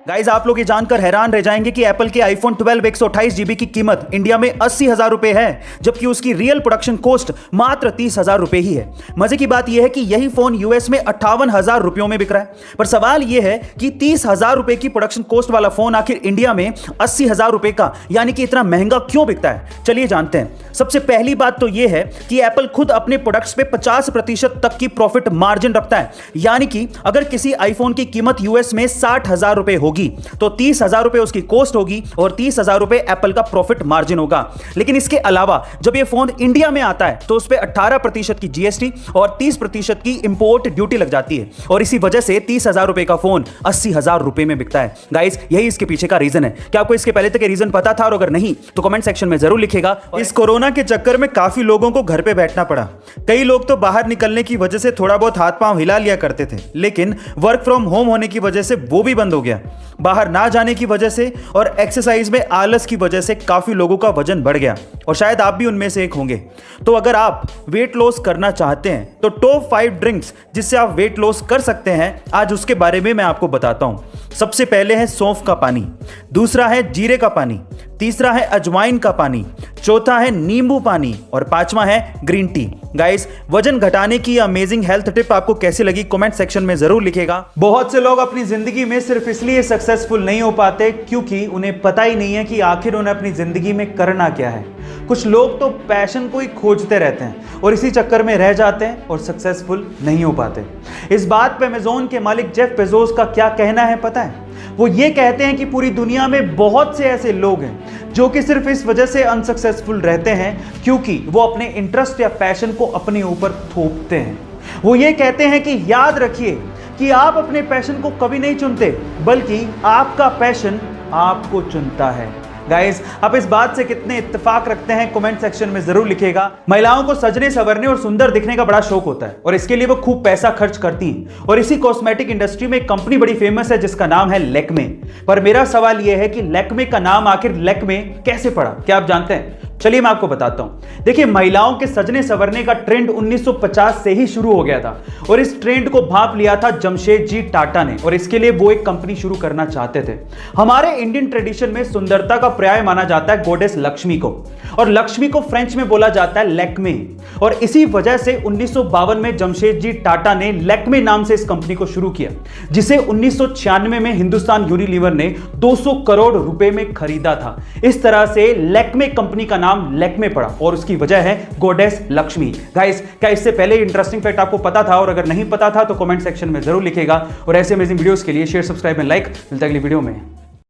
Guys आप लोग ये जानकर हैरान रह जाएंगे कि एप्पल के आईफोन 12 128 जीबी की कीमत इंडिया में 80,000 रुपए है, जबकि उसकी रियल प्रोडक्शन कॉस्ट मात्र 30,000 रुपए ही है। मजे की बात यह है कि यही फोन यूएस में 58,000 रुपयों में बिक रहा है। पर सवाल यह है कि 30,000 रुपए की प्रोडक्शन कॉस्ट वाला फोन आखिर इंडिया में 80,000 रुपए का यानी कि इतना महंगा क्यों बिकता है, चलिए जानते हैं। सबसे पहली बात तो यह है कि एप्पल खुद अपने प्रोडक्ट्स पे 50% तक की प्रॉफिट मार्जिन रखता है, यानी कि अगर किसी आईफोन की कीमत यूएस में 60,000 रुपए होगी तो 30,000 रुपए उसकी कॉस्ट होगी और 30,000 रुपए एप्पल का प्रॉफिट मार्जिन होगा। लेकिन इसके अलावा जब यह फोन इंडिया में आता है तो उस पर 18% की जीएसटी और 30% की इंपोर्ट ड्यूटी लग जाती है और इसी वजह से 30,000 रुपए का फोन 80,000 रुपए में बिकता है। गाइस यही इसके पीछे का रीजन है। क्या आपको इसके पहले तक रीजन पता था? और अगर नहीं तो कमेंट सेक्शन में जरूर लिखेगा। इस कोरोना के चक्कर में काफी लोगों को घर पे बैठना पड़ा। कई लोग तो बाहर निकलने की वजह से थोड़ा बहुत हाथ पांव हिला लिया करते थे, लेकिन वर्क फ्रॉम होम होने की वजह से वो भी बंद हो गया। बाहर ना जाने की वजह से और एक्सरसाइज में आलस की वजह से काफी लोगों का वजन बढ़ गया और शायद आप भी उनमें से एक होंगे। तो अगर आप वेट लॉस करना चाहते हैं तो टॉप 5 ड्रिंक्स जिससे आप वेट लॉस कर सकते हैं, आज उसके बारे में मैं आपको बताता हूं। सबसे पहले है सौंफ का पानी, दूसरा है जीरे का पानी, तीसरा है अजवाइन का पानी, चौथा है नींबू पानी और पांचवा है ग्रीन टी। गाइस वजन घटाने की अमेजिंग हेल्थ टिप आपको कैसी लगी कमेंट सेक्शन में जरूर लिखेगा। बहुत से लोग अपनी जिंदगी में सिर्फ इसलिए सक्सेसफुल नहीं हो पाते क्योंकि उन्हें पता ही नहीं है कि आखिर उन्हें अपनी जिंदगी में करना क्या है। कुछ लोग तो पैशन को ही खोजते रहते हैं और इसी चक्कर में रह जाते हैं और सक्सेसफुल नहीं हो पाते। इस बात पे अमेज़न के मालिक जेफ बेजोस का क्या कहना है पता है? वो ये कहते हैं कि पूरी दुनिया में बहुत से ऐसे लोग हैं जो कि सिर्फ इस वजह से अनसक्सेसफुल रहते हैं क्योंकि वो अपने इंटरेस्ट या पैशन को अपने ऊपर थोपते हैं। वो ये कहते हैं कि याद रखिए कि आप अपने पैशन को कभी नहीं चुनते, बल्कि आपका पैशन आपको चुनता है। गाइस आप इस बात से कितने इत्तेफाक रखते हैं कमेंट सेक्शन में जरूर लिखेगा। महिलाओं को सजने संवरने और सुंदर दिखने का बड़ा शौक होता है और इसके लिए वो खूब पैसा खर्च करती हैं और इसी कॉस्मेटिक इंडस्ट्री में एक कंपनी बड़ी फेमस है जिसका नाम है लैक्मे। पर मेरा सवाल यह है कि लैक्मे का नाम आखिर लैक्मे कैसे पड़ा, क्या आप जानते हैं? चलिए मैं आपको बताता हूं। देखिए महिलाओं के सजने संवरने का ट्रेंड 1950 से ही शुरू हो गया था और इस ट्रेंड को भांप लिया था जमशेदजी टाटा ने और इसके लिए वो एक कंपनी शुरू करना चाहते थे। हमारे इंडियन ट्रेडिशन में सुंदरता का पर्याय माना जाता है गॉडेस लक्ष्मी को और लक्ष्मी को फ्रेंच में बोला जाता है लैक्मे और इसी वजह से 1952 में जमशेदजी टाटा ने लैक्मे नाम से इस कंपनी को शुरू किया, जिसे 1996 में हिंदुस्तान यूनिलीवर ने 200 करोड़ रुपए में खरीदा था। इस तरह से लैक्मे कंपनी का नाम लैक्मे पड़ा और उसकी वजह है गॉडेस लक्ष्मी। गाइस क्या इससे पहले इंटरेस्टिंग फैक्ट आपको पता था? और अगर नहीं पता था तो कमेंट सेक्शन में जरूर लिखेगा और ऐसे अमेजिंग वीडियोस के लिए शेयर, सब्सक्राइब एंड लाइक। मिलता है अगली वीडियो में।